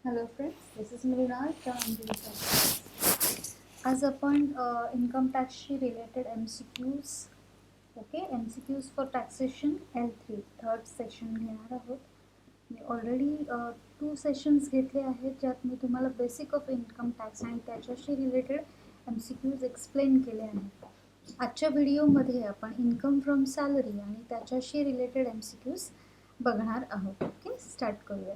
Hello friends, this is Mrinal from MBA. आज आपण income टॅक्सशी related MCQs MCQs for taxation L3 third session घेणार आहोत. मी already 2 sessions घेतले आहेत ज्यात मी तुम्हाला बेसिक ऑफ इन्कम टॅक्स आणि त्याच्याशी रिलेटेड MCQs एक्सप्लेन केले आहेत. आजच्या व्हिडिओमध्ये आपण इन्कम फ्रॉम सॅलरी आणि त्याच्याशी रिलेटेड MCQs बघणार आहोत. ओके, स्टार्ट करूया.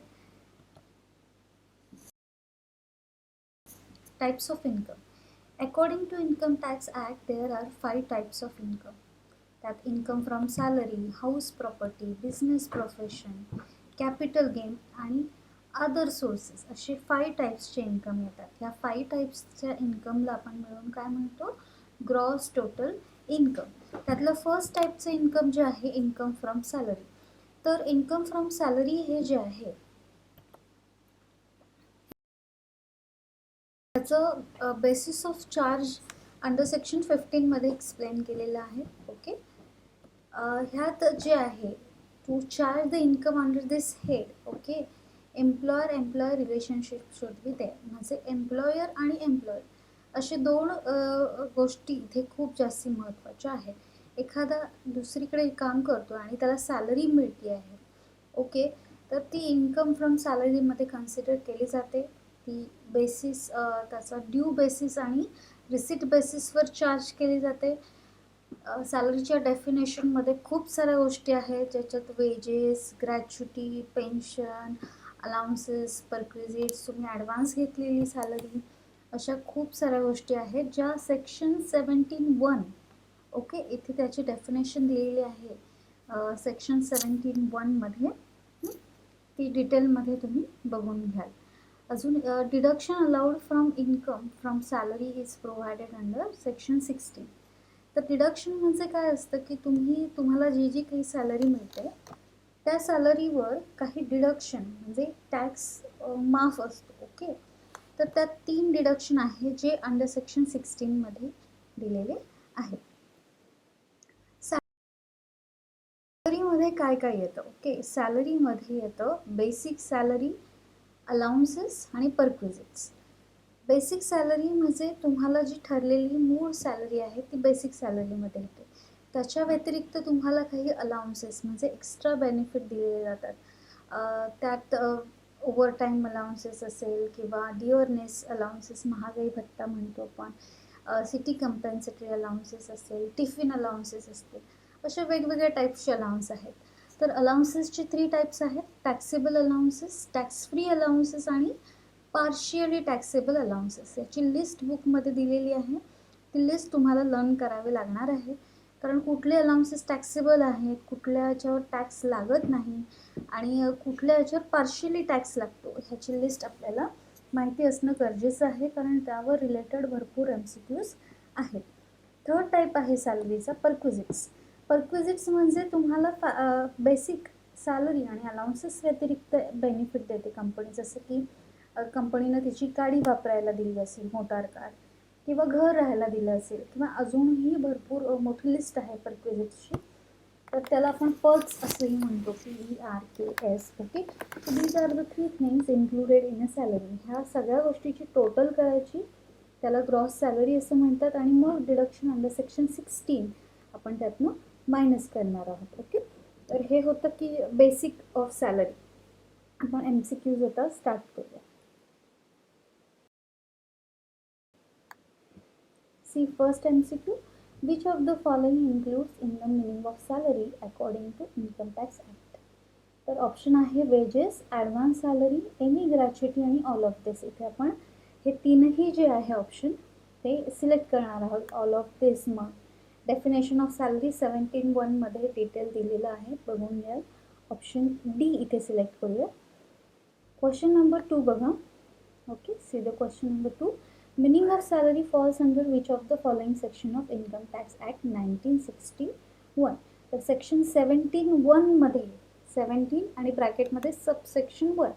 Types of income. According to Income Tax Act, there are 5 types of income. That income from salary, house property, business profession, capital gain आणि अदर सोर्सेस असे 5 टाईप्सचे income येतात. ह्या 5 टाईप्सच्या इन्कमला आपण मिळून काय म्हणतो, ग्रॉस टोटल इन्कम. त्यातलं फर्स्ट टाईपचं इन्कम जे आहे इन्कम फ्रॉम सॅलरी. तर इन्कम फ्रॉम सॅलरी हे जे आहे त्याचं basis of charge under section 15मध्ये एक्सप्लेन केलेलं आहे. ओके, ह्यात जे आहे to charge the income under this head. Okay, employer relationship should be there. म्हणजे एम्प्लॉयर आणि एम्प्लॉयर असे दोन गोष्टी इथे खूप जास्ती महत्त्वाच्या आहेत. एखादा दुसरीकडे काम करतो आणि त्याला सॅलरी मिळते आहे, ओके, तर ती इन्कम फ्रॉम सॅलरीमध्ये कन्सिडर केली जाते. ती बेसिस त्याचा ड्यू बेसिस आणि रिसिट बेसिसवर चार्ज केली जाते. सॅलरीच्या डेफिनेशनमध्ये खूप साऱ्या गोष्टी आहेत ज्याच्यात wedges, gratuity, pension, allowances, perquisites, तुम्ही ॲडव्हान्स घेतलेली सॅलरी, अशा खूप साऱ्या गोष्टी आहेत ज्या सेक्शन 17(1), ओके, इथे त्याची डेफिनेशन दिलेली आहे सेक्शन 17(1) ती डिटेलमध्ये तुम्ही बघून घ्याल. अजून deduction allowed from income from salary is provided under section 16. तर डिडक्शन म्हणजे काय असतं की तुम्हाला जी काही सॅलरी मिळते त्या सॅलरीवर काही डिडक्शन म्हणजे टॅक्स माफ असतो. ओके, तर त्यात 3 डिडक्शन आहे जे अंडर सेक्शन 16मध्ये दिलेले आहेत. सॅलरीमध्ये काय काय येतं? ओके, सॅलरीमध्ये येतं बेसिक सॅलरी, अलाउन्सेस आणि परक्विजिट्स. बेसिक सॅलरी म्हणजे तुम्हाला जी ठरलेली मूळ सॅलरी आहे ती बेसिक सॅलरीमध्ये येते. त्याच्या व्यतिरिक्त तुम्हाला काही अलाउन्सेस म्हणजे एक्स्ट्रा बेनिफिट दिलेले जातात. त्यात ओव्हरटाईम अलाउन्सेस असेल किंवा डिअरनेस अलाउन्सेस, महागाई भत्ता म्हणतो आपण, सिटी कंपेन्सेटरी अलाउन्सेस असेल, टिफिन अलाउन्सेस असतील, अशा वेगवेगळ्या टाईप्सचे अलाउन्स आहेत. तर अलाउन्सेसचे 3 टाईप्स आहेत, taxable allowances, tax free allowances आणि पार्शियली टॅक्सेबल अलाउन्सेस. याची लिस्ट बुकमध्ये दिलेली आहे. ती लिस्ट तुम्हाला लर्न करावी लागणार आहे, कारण कुठले अलाउन्सेस टॅक्सेबल आहेत, कुठल्या याच्यावर टॅक्स लागत नाही आणि कुठल्या याच्यावर पार्शियली टॅक्स लागतो ह्याची लिस्ट आपल्याला माहिती असणं गरजेचं आहे, कारण त्यावर रिलेटेड भरपूर MCQs आहेत. थर्ड टाईप आहे सॅलरीचा परक्विजिट्स. परक्विजिट्स म्हणजे तुम्हाला बेसिक सॅलरी आणि अलाउन्सेस व्यतिरिक्त बेनिफिट देते कंपनी. जसं की कंपनीनं तिची गाडी वापरायला दिली असेल, मोटार कार, किंवा घर राहायला दिलं असेल, किंवा अजूनही भरपूर मोठी लिस्ट आहे परक्विजिट्सची. तर त्याला आपण पर्क्स असंही म्हणतो, PERKS. Okay, these are the 3 things included in a salary. ह्या सगळ्या गोष्टीची टोटल करायची, त्याला ग्रॉस सॅलरी असं म्हणतात, आणि मग डिडक्शन अंडर सेक्शन 16 आपण त्यातनं मायनस करणार आहोत. ओके, तर हे होतं की बेसिक ऑफ सॅलरी. आपण MCQs आता स्टार्ट करूया. See, first MCQ, which of the following includes in the meaning of salary according to Income Tax Act? तर ऑप्शन आहे wedges, advance salary, any gratuity आणि ऑल ऑफ दिस. इथे आपण हे तीनही जे आहे ऑप्शन ते सिलेक्ट करणार आहोत. ऑल ऑफ दिस. मग डेफिनेशन ऑफ सॅलरी 17(1) मध्ये डिटेल दिलेलं आहे, बघून घ्याल. ऑप्शन डी इथे सिलेक्ट करूया. क्वेश्चन नंबर 2 बघा. Okay, see the question number 2. Meaning of salary falls under which of the following section of Income Tax Act 1961? तर सेक्शन 17(1) मध्ये 17 आणि ब्रॅकेटमध्ये सबसेक्शन 1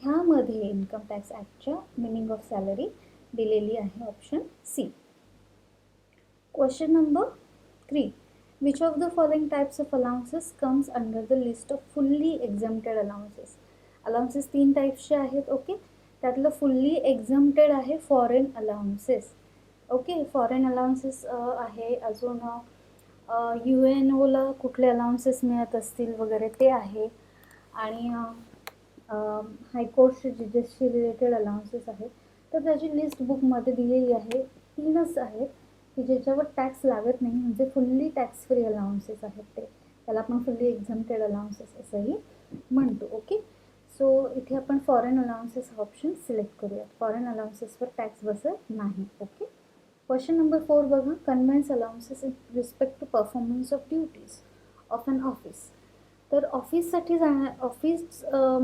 ह्यामध्ये इन्कम टॅक्स ॲक्टच्या मिनिंग ऑफ सॅलरी दिलेली आहे, option C. Question number 3. Which of the following types of allowances comes under the list of fully exempted allowances? Allowances 3 टाईप्सचे आहेत. Okay, त्यातलं fully exempted आहे foreign allowances. Okay, foreign allowances आहे. अजून UNOला कुठले allowances मिळत असतील वगैरे ते आहे. आणि हायकोर्टचे जजेसशी रिलेटेड अलाउन्सेस आहेत. तर त्याची लिस्ट बुकमध्ये दिलेली आहे. 3च आहेत की ज्याच्यावर टॅक्स लागत नाही, म्हणजे फुल्ली टॅक्स फ्री अलाउन्सेस आहेत ते. त्याला आपण फुल्ली एक्झम्प्टेड अलाउन्सेस असंही म्हणतो. ओके, सो इथे आपण फॉरेन अलाउन्सेस हा ऑप्शन सिलेक्ट करूयात. फॉरेन अलाउन्सेसवर टॅक्स बसत नाही. ओके, क्वेश्चन नंबर 4 बघा. Conveyance allowances in respect to performance of duties of an office. तर ऑफिससाठी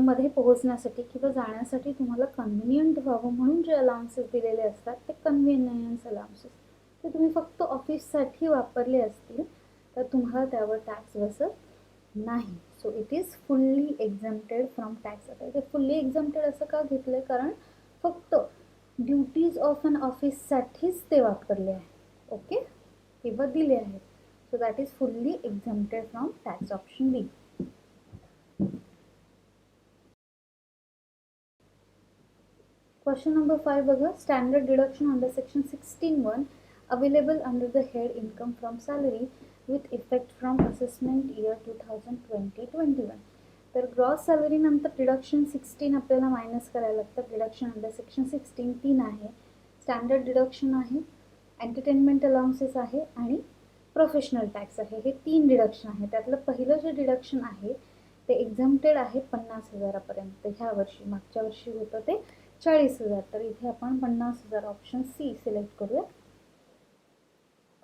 मध्ये पोहोचण्यासाठी किंवा जाण्यासाठी तुम्हाला कन्व्हिनियंट व्हावं म्हणून जे अलाउन्सेस दिलेले असतात ते कन्व्हिनियन्स अलाउन्सेस. ते तुम्ही फक्त ऑफिससाठी वापरले असतील तर तुम्हाला त्यावर टॅक्स बसत नाही. So it is fully exempted from tax. आता इथे फुल्ली एक्झम्प्टेड असं का घेतलं, कारण फक्त ड्युटीज ऑफ अन ऑफिससाठीच ते वापरले आहे. ओके, किंवा दिले आहेत. So that is fully exempted from tax. Option B. Question number 5 बघा. Standard deduction under section 16(1) available under the head income from salary with effect from assessment year 2020-21. तर ग्रॉस सॅलरी नंतर deduction 16 आपल्याला minus करायला लागतं. Deduction under section 16 3 आहे. Standard deduction आहे, entertainment allowances आहे आणि प्रोफेशनल टॅक्स आहे. हे 3 डिडक्शन आहे. त्यातलं पहिलं जे डिडक्शन आहे ते एक्झम्प्टेड आहे 50,000पर्यंत. ह्या वर्षी, मागच्या वर्षी होतं ते 40,000. तर इथे आपण 50,000 ऑप्शन सी सिलेक्ट करूया.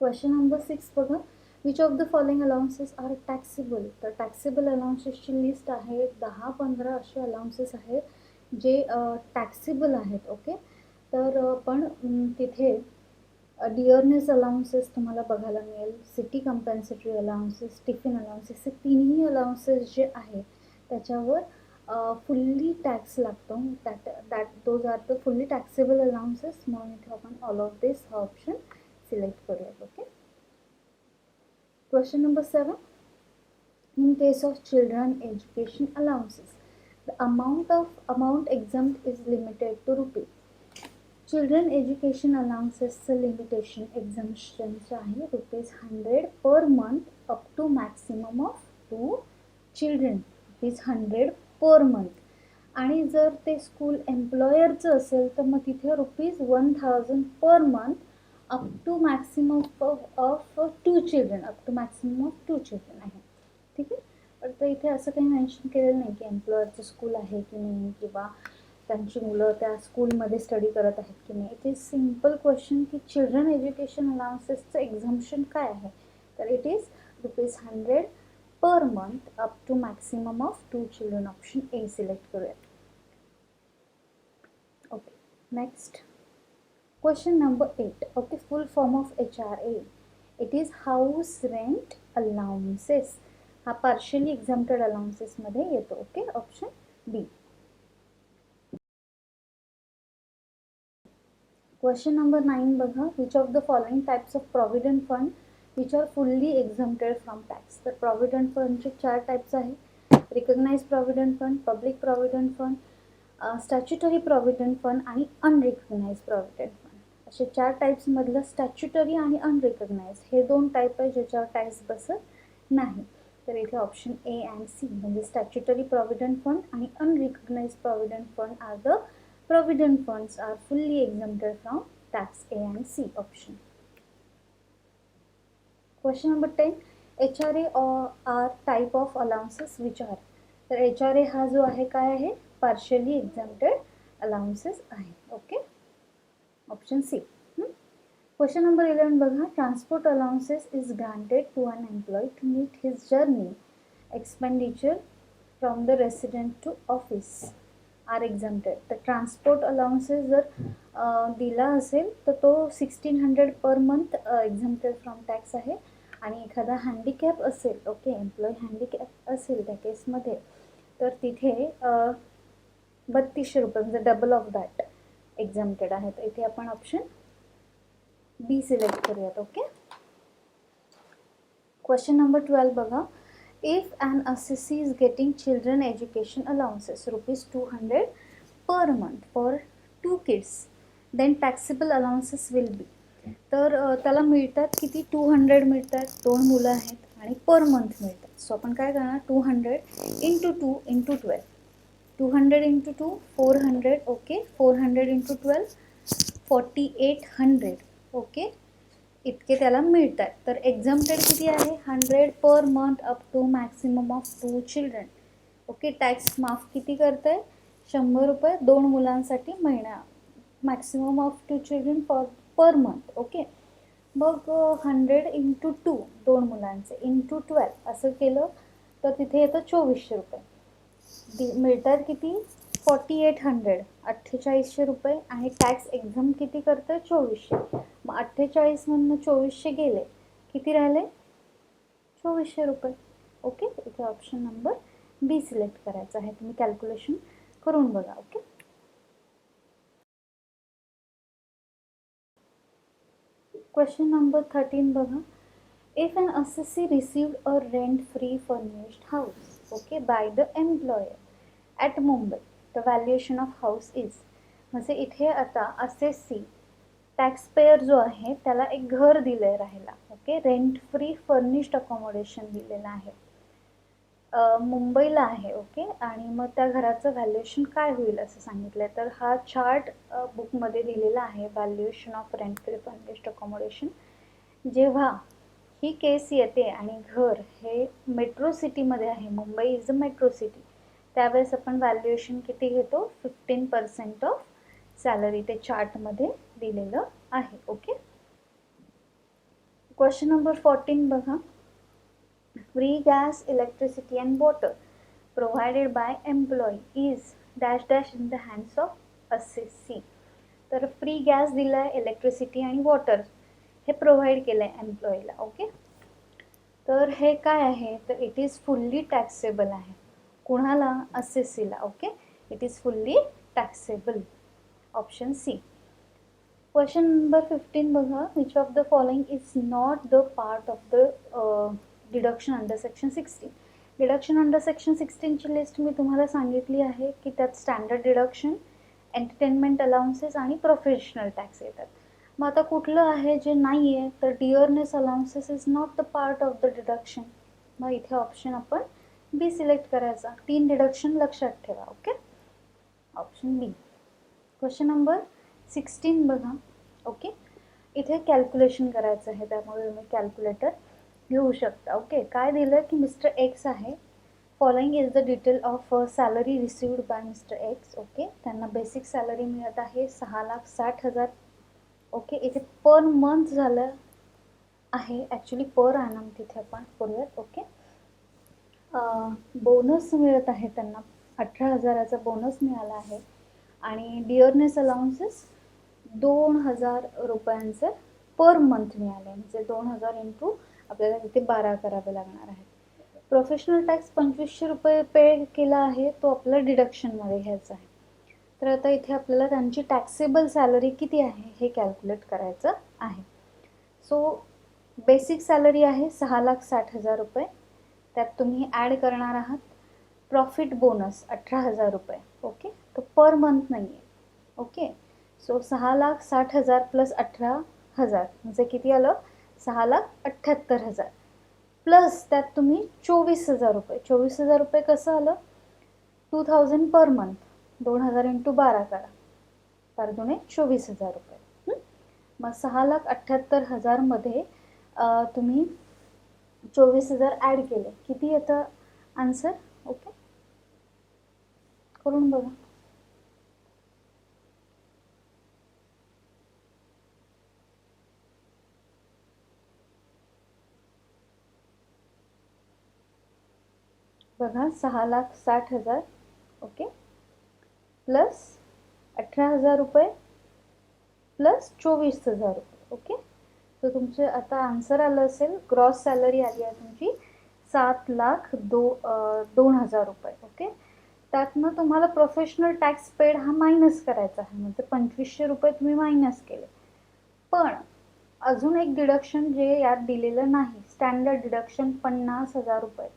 क्वेश्चन नंबर 6 बघा. Which of the following allowances are taxable. तर टॅक्सेबल अलाउन्सेसची लिस्ट आहे. 10-15 असे अलाउन्सेस आहेत जे टॅक्सेबल आहेत. ओके, तर पण तिथे डिअरनेस अलाउन्सेस तुम्हाला बघायला मिळेल, city compensatory allowances, tiffin allowances, हे तिन्ही अलाउन्सेस जे आहे त्याच्यावर फुल्ली टॅक्स लागतो. Those are the fully taxable allowances. म्हणून इथे आपण ऑल ऑफ दिस हा ऑप्शन सिलेक्ट करूयात. Okay, question number 7. In case of children education allowances, the amount exempt is limited to rupees. Children education अलाउन्सेसचं limitation एक्झम्पशनचं आहे ₹100 per month up to maximum of 2 children. ₹100 per month. आणि जर ते school एम्प्लॉयरचं असेल तर मग तिथे ₹1,000 per month up to maximum of 2 children. Up to maximum of 2 children आहे. ठीक आहे, पण इथे असं काही मेन्शन केलेलं नाही की एम्प्लॉयरचं स्कूल आहे की नाही किंवा त्यांची मुलं त्या स्कूलमध्ये स्टडी करत आहेत की नाही. इट इज सिम्पल क्वेश्चन की चिल्ड्रन एज्युकेशन अलाउन्सेसचं एक्झम्पशन काय आहे. तर it is ₹100 per month up to maximum of 2 children. Option A select करूयात. Okay, next question number 8. Okay, full form of HRA. It is house rent allowances. हा partially exempted अलाउन्सेसमध्ये येतो. Okay, option B. Question number 9 बघा. Which of the following types of provident fund which are fully exempted from tax. तर provident फंडचे 4 types आहेत. Recognised provident fund, public provident fund, statutory provident fund आणि unrecognised provident fund. असे 4 टाइप्समधलं statutory आणि unrecognised हे 2 type आहे ज्याच्यावर tax बसत नाही. तर इथे ऑप्शन ए अँड सी म्हणजे स्टॅच्युटरी प्रॉव्हिडंट फंड आणि unrecognised provident fund are the provident funds are fully exempted from tax. A and C option. Question number 10. HRA are type of allowances which are. तर HRA हा जो आहे काय आहे, partially exempted allowances आहे. Okay, option C. Question number 11 बघा. Transport allowances is granted to an employee to meet his journey expenditure from the resident to office are exempted. तर transport allowances जर दिला असेल तर तो 1600 per month exempted from tax आहे. आणि एखादा हँडिकॅप असेल, ओके, एम्प्लॉई हँडिकॅप असेल त्या केसमध्ये तर तिथे ₹3200 म्हणजे डबल ऑफ दॅट एक्झम्प्टेड आहे. तर इथे आपण ऑप्शन बी सिलेक्ट करूयात. ओके, क्वेश्चन नंबर 12 बघा. If an assessee is getting children education allowances ₹200 per month for 2 kids then taxable allowances will be. तर त्याला मिळतात किती 200 मिळतात, 2 मुलं आहेत आणि पर मंथ मिळतात. सो आपण काय करणार 200 into 2 into 12, 200 into 2 400. Okay, 400 into 12 4800. Okay, इतके त्याला मिळतात. तर एक्झाम्प्टेड किती आहे 100 per month up to maximum of 2 children. Okay, tax माफ किती करत आहे 100 रुपये 2 मुलांसाठी महिना, maximum of 2 children per month. Okay, मग 100 इंटू 2 2 मुलांचे इंटू 12 असं केलं तर तिथे येतं 2400 रुपये. मिळतात किती 4800 4800 रुपये आणि टॅक्स एक्झाम किती करतं 2400. मग 48 मधनं 2400 गेले, किती राहिले 2400 रुपये. ओके, इथे ऑप्शन नंबर बी सिलेक्ट करायचा आहे. तुम्ही कॅल्क्युलेशन करून बघा. ओके, क्वेश्चन नंबर 13 बघा. If an assessee received a rent-free furnished house, okay, by the employer at Mumbai, the valuation of house is. म्हणजे इथे आता assessee टॅक्स पेयर जो आहे त्याला एक घर दिलं आहे राहायला. Okay, rent free furnished accommodation दिलेलं आहे, मुंबईला आहे. ओके, आणि मग त्या घराचं व्हॅल्युएशन काय होईल असं सांगितलं आहे. तर हा चार्ट बुकमध्ये दिलेला आहे, valuation of rent free furnished accommodation. जेव्हा ही केस येते आणि घर हे मेट्रो सिटीमध्ये आहे, Mumbai is a metro city, त्यावेळेस आपण व्हॅल्युएशन किती घेतो 15% ऑफ सॅलरी. ते चार्टमध्ये दिलेलं आहे. ओके, क्वेश्चन नंबर 14 बघा. Free gas, electricity and water provided bye employee is dash dash in the hands of assessee. तर फ्री गॅस दिला आहे, इलेक्ट्रिसिटी आणि वॉटर हे प्रोव्हाइड केलं आहे एम्प्लॉईला. ओके, तर हे काय आहे तर इट इज फुल्ली टॅक्सेबल आहे. कुणाला असेसीला. Okay, it is fully taxable. Option C. Question number 15 बघा. Which of the following is not the part of the deduction under section 16. Deduction under section 16ची लिस्ट मी तुम्हाला सांगितली आहे की त्यात स्टँडर्ड डिडक्शन, एंटरटेनमेंट अलाउन्सेस आणि प्रोफेशनल टॅक्स येतात. मग आता कुठलं आहे जे नाही आहे तर dearness allowances is not the part of the deduction. मग इथे ऑप्शन आपण बी सिलेक्ट करायचा. 3 डिडक्शन लक्षात ठेवा. Okay, option B. Question number 16 बघा. ओके, इथे कॅल्क्युलेशन करायचं आहे, त्यामुळे तुम्ही कॅल्क्युलेटर घेऊ शकता. ओके, काय दिलं की मिस्टर एक्स आहे. Following is the detail of salary received by mister X. Okay, त्यांना बेसिक सॅलरी मिळत आहे 6,60,000. ओके, इथे पर मंथ झालं आहे, ॲक्च्युली पर ॲनम तिथे आपण करूयात. ओके, बोनस मिळत आहे त्यांना 18,000चा बोनस मिळाला आहे आणि डिअरनेस अलाउन्सेस 2,000 रुपयांचे पर मंथ मिळाले, म्हणजे 2,000 इंटू आपल्याला तिथे 12 करावे लागणार आहे. प्रोफेशनल टॅक्स 2,500 रुपये पे केला आहे, तो आपला डिडक्शनमध्ये घ्यायचा आहे. तर आता इथे आपल्याला त्यांची टॅक्सेबल सॅलरी किती आहे हे कॅल्क्युलेट करायचं आहे. सो बेसिक सॅलरी आहे 6,60,000 रुपये, त्यात तुम्ही ॲड करणार आहात प्रॉफिट बोनस 18,000 रुपये. ओके, तो पर मंथ नाही आहे. ओके, सो 6,60,000 प्लस 18,000 म्हणजे किती आलं 6,78,000 प्लस त्यात तुम्ही 24,000 रुपये. 24,000 रुपये कसं आलं 2,000 पर मंथ, 2,000 इंटू 12 करा, पर दुने 24,000 रुपये. मग 6,78,000 मध्ये तुम्ही 24,000 ॲड केले, किती येतं आन्सर. ओके, करून बघा. बघा 6,60,000 ओके प्लस 18,000 रुपये प्लस 24,000 रुपये. ओके, तर तुमचे आता आन्सर आलं असेल, ग्रॉस सॅलरी आली आहे तुमची 7,02,000 रुपये. ओके, त्यातनं तुम्हाला प्रोफेशनल टॅक्स पेड हा मायनस करायचा आहे, म्हणजे 2,500 रुपये तुम्ही मायनस केले. पण अजून एक डिडक्शन जे यात दिलेलं नाही, स्टँडर्ड डिडक्शन 50,000 रुपये,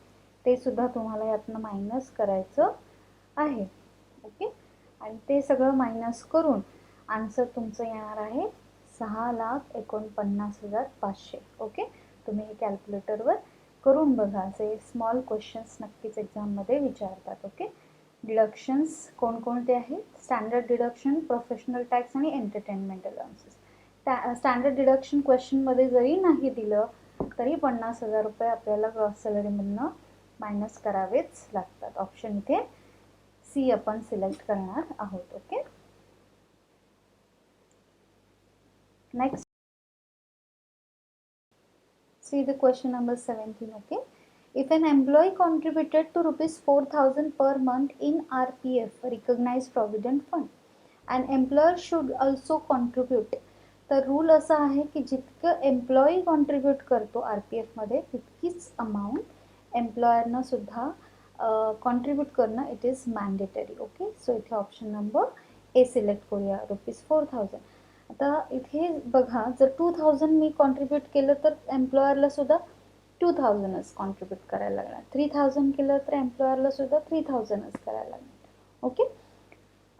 ते सुद्धा तुम्हाला यातनं मायनस करायचं आहे. ओके, आणि ते सगळं मायनस करून आन्सर तुमचं येणार आहे 6,49,500. ओके, तुम्ही हे कॅल्क्युलेटरवर करून बघा. असे स्मॉल क्वेश्चन्स नक्कीच एक्झाममध्ये विचारतात. ओके, डिडक्शन्स कोणकोणते आहेत? स्टँडर्ड डिडक्शन, प्रोफेशनल टॅक्स आणि एंटरटेनमेंट अलाउन्सेस. स्टँडर्ड डिडक्शन क्वेश्चनमध्ये जरी नाही दिलं तरी 50,000 रुपये आपल्याला ग्रॉस सॅलरीमधनं मायनस करावेच लागतात. ऑप्शन इथे सी आपण सिलेक्ट करणार आहोत. Okay, next, see the question number 17. Okay, if an employee contributed to rupees 4,000 per month in RPF, recognized provident fund, an employer should also contribute. तर रूल असा आहे की जितकं एम्प्लॉई कॉन्ट्रीब्यूट करतो RPFमध्ये तितकीच अमाऊंट एम्प्लॉयरनं सुद्धा कॉन्ट्रीब्यूट करणं it is mandatory. Okay, so इथे ऑप्शन नंबर ए सिलेक्ट करूया, ₹4,000. आता इथे बघा, जर 2,000 मी कॉन्ट्रीब्यूट केलं तर एम्प्लॉयरला सुद्धा 2,000च कॉन्ट्रीब्यूट करायला लागणार. 3,000 केलं तर एम्प्लॉयरला सुद्धा 3,000च करायला लागणार. ओके,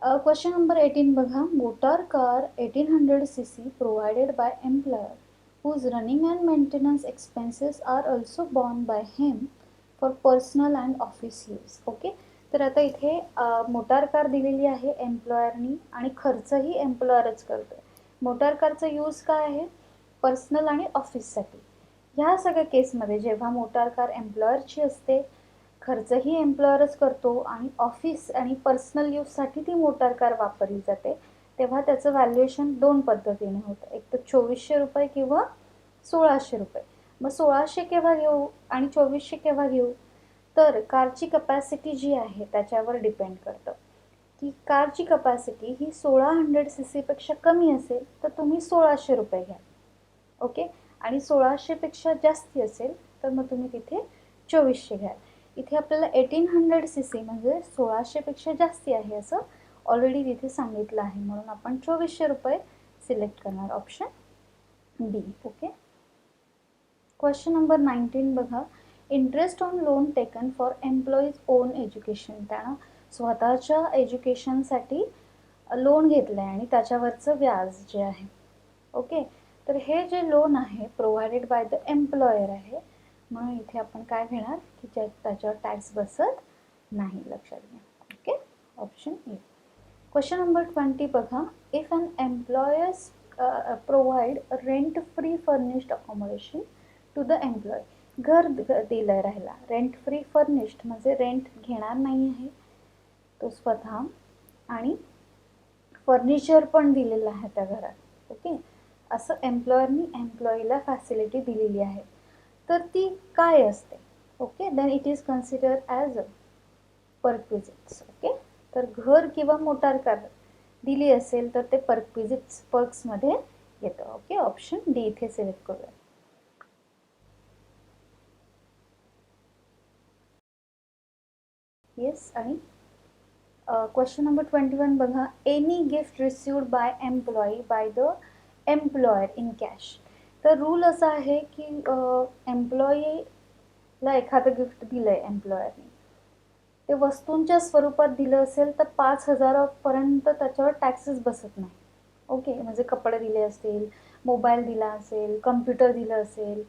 क्वेश्चन नंबर 18 बघा. Motor car 1800 cc provided by employer whose running and maintenance expenses are also borne by him for personal and office use. Okay, तर आता इथे मोटार कार दिलेली आहे एम्प्लॉयरनी आणि खर्चही एम्प्लॉयरच करतोय. मोटार कारचा यूज काय आहे? पर्सनल आणि ऑफिससाठी. ह्या सगळ्या केसमध्ये जेव्हा मोटार कार एम्प्लॉयरची असते, खर्चही एम्प्लॉयरच करतो आणि ऑफिस आणि पर्सनल यूजसाठी ती मोटार कार वापरली जाते, तेव्हा त्याचं व्हॅल्युएशन दोन पद्धतीने होतं. एक तर 2,400 रुपये किंवा 1,600 रुपये. मग 1,600 केव्हा घेऊ आणि 2,400 केव्हा घेऊ? तर कारची कपॅसिटी जी आहे त्याच्यावर डिपेंड करतं की कारची कपॅसिटी ही 1,600 cc पेक्षा कमी असेल तर तुम्ही 1,600 रुपये घ्या. ओके, आणि 1,600 पेक्षा जास्ती असेल तर मग तुम्ही तिथे 2,400 घ्याल. इथे आपल्याला 1800 cc म्हणजे 1,600 पेक्षा जास्ती आहे असं ऑलरेडी तिथे सांगितलं आहे, म्हणून आपण 2,400 रुपये सिलेक्ट करणार, ऑप्शन बी. ओके, क्वेश्चन नंबर 19 बघा. Interest on loan taken for employees on education. त्यानं स्वतःच्या एज्युकेशनसाठी लोन घेतलं आहे आणि त्याच्यावरचं व्याज जे आहे. ओके, तर हे जे लोन आहे प्रोव्हाइडेड बाय द एम्प्लॉयर आहे, म्हणून इथे आपण काय घेणार की त्याच्यावर टॅक्स बसत नाही, लक्षात घ्या. Okay, option A. Question number 20 बघा. If an employers provide rent free furnished accommodation to the employ. घर दिलं राहिला, रेंट फ्री फर्निश्ड म्हणजे रेंट घेणार नाही आहे तो स्वतः आणि फर्निचर पण दिलेलं आहे त्या घरात. ओके, असं एम्प्लॉयरनी एम्प्लॉईला फॅसिलिटी दिलेली आहे, तर ती काय असते? Okay, then it is consider as perquisites. Okay, तर घर किंवा मोटार कार दिली असेल तर ते पर्क्विजिट्स पर्क्समध्ये येतं. ओके, ऑप्शन डी इथे सिलेक्ट करूया. येस, आणि क्वेश्चन नंबर 21 बघा. Any gift received by employee by the employer in cash. तर रूल असा आहे की एम्प्लॉईला एखादं गिफ्ट दिलं आहे एम्प्लॉयरने, ते वस्तूंच्या स्वरूपात दिलं असेल तर 5,000पर्यंत त्याच्यावर टॅक्सेस बसत नाही. ओके, म्हणजे कपडे दिले असतील, मोबाईल दिला असेल, कम्प्युटर दिलं असेल,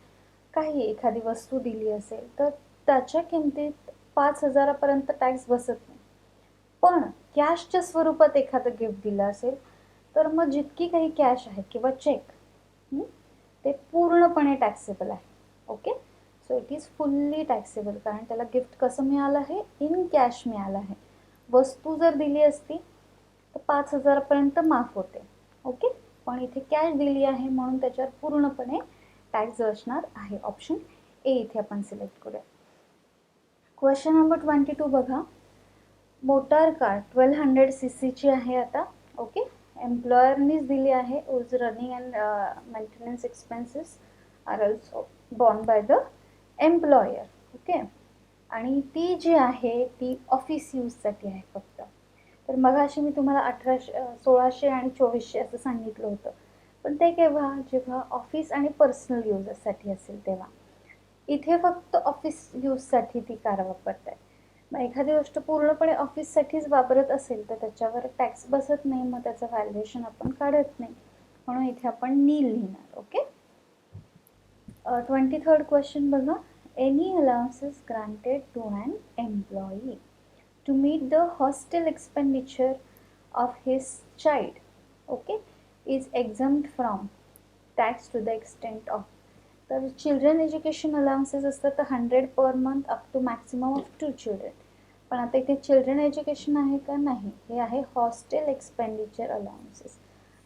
काही एखादी वस्तू दिली असेल तर त्याच्या किमतीत 5,000पर्यंत टॅक्स बसत नाही. पण कॅशच्या स्वरूपात एखादं गिफ्ट दिलं असेल तर मग जितकी काही कॅश आहे किंवा चेक ते पूर्णपणे टॅक्सेबल आहे. Okay, so it is fully taxable, कारण त्याला गिफ्ट कसं मिळालं आहे? इन कॅश मिळालं आहे. वस्तू जर दिली असती तर 5,000पर्यंत माफ होते. ओके, पण इथे कॅश दिली आहे म्हणून त्याच्यावर पूर्णपणे टॅक्स असणार आहे. ऑप्शन ए इथे आपण सिलेक्ट करूया. क्वेश्चन नंबर 22 बघा. मोटार कार 1,200 cc आहे आता. ओके, एम्प्लॉयरनीच दिली आहे. Whose running and maintenance expenses are also borne by the employer. Okay, आणि ती जी आहे ती ऑफिस यूजसाठी आहे फक्त. तर मगाशी मी तुम्हाला 1,600 आणि 2,400 असं सांगितलं होतं, पण ते केव्हा? जेव्हा ऑफिस आणि पर्सनल यूजसाठी असेल तेव्हा. इथे फक्त ऑफिस यूजसाठी ती कार वापरत आहे. मग एखादी गोष्ट पूर्णपणे ऑफिससाठीच वापरत असेल तर त्याच्यावर टॅक्स बसत नाही, मग त्याचं व्हॅल्युएशन आपण काढत नाही, म्हणून इथे आपण नील लिहिणार. ओके. 23rd क्वेश्चन बघा. Any allowances granted to an employee to meet the hostel expenditure of his child, okay, is exempt from tax to the extent of. तर चिल्ड्रन एज्युकेशन अलाउन्सेस असतात तर 100 per month up to maximum of 2 children. पण आता इथे children education आहे का? नाही, हे आहे हॉस्टेल एक्सपेंडिचर अलाउन्सेस.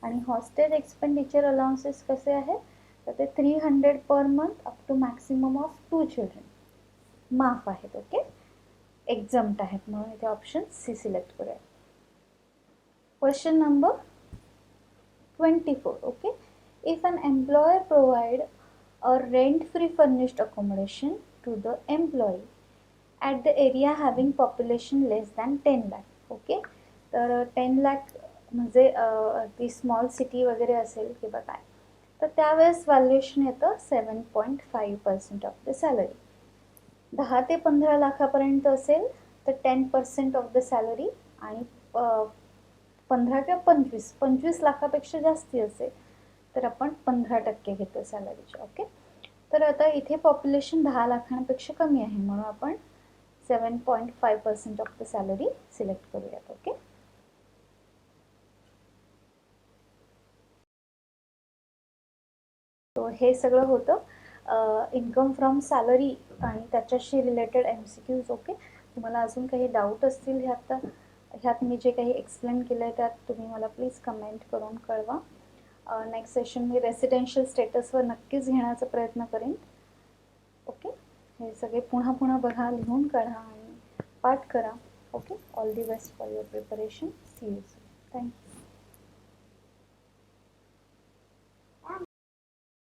आणि हॉस्टेल एक्सपेंडिचर अलाउन्सेस कसे आहेत तर ते 300 per month up to maximum of 2 children माफ आहेत. ओके, एक्झम्प्ट आहेत, म्हणून इथे ऑप्शन सी सिलेक्ट करूया. Question number 24. Okay. If an employer provide a rent-free furnished accommodation to the employee at the area having population less than 10 lakh. Okay, तर 10 lakh म्हणजे ती small city वगैरे असेल किंवा काय, तर त्यावेळेस व्हॅल्युएशन येतं 7.5% ऑफ द सॅलरी. 10 ते 15 लाखापर्यंत असेल तर 10% ऑफ द सॅलरी, आणि 15 किंवा 25 लाखापेक्षा जास्ती असेल तर आपण 15% घेतो सॅलरीचे. ओके, तर आता इथे पॉप्युलेशन 10 लाखांपेक्षा कमी आहे, म्हणून आपण 7.5% ऑफ द सॅलरी सिलेक्ट करूयात. ओके. तो हे सगळं होतं इन्कम फ्रॉम सॅलरी आणि त्याच्याशी रिलेटेड MCQs. ओके, तुम्हाला अजून काही डाऊट असतील ह्यात मी जे काही एक्सप्लेन केलं आहे त्यात तुम्ही मला प्लीज कमेंट करून कळवा. नेक्स्ट सेशन मी रेसिडेन्शियल स्टेटसवर नक्कीच घेण्याचा प्रयत्न करेन. ओके, हे सगळे पुन्हा बघा, लिहून काढा आणि पाठ करा. Okay, all the best for your preparation. See you soon. Thank you.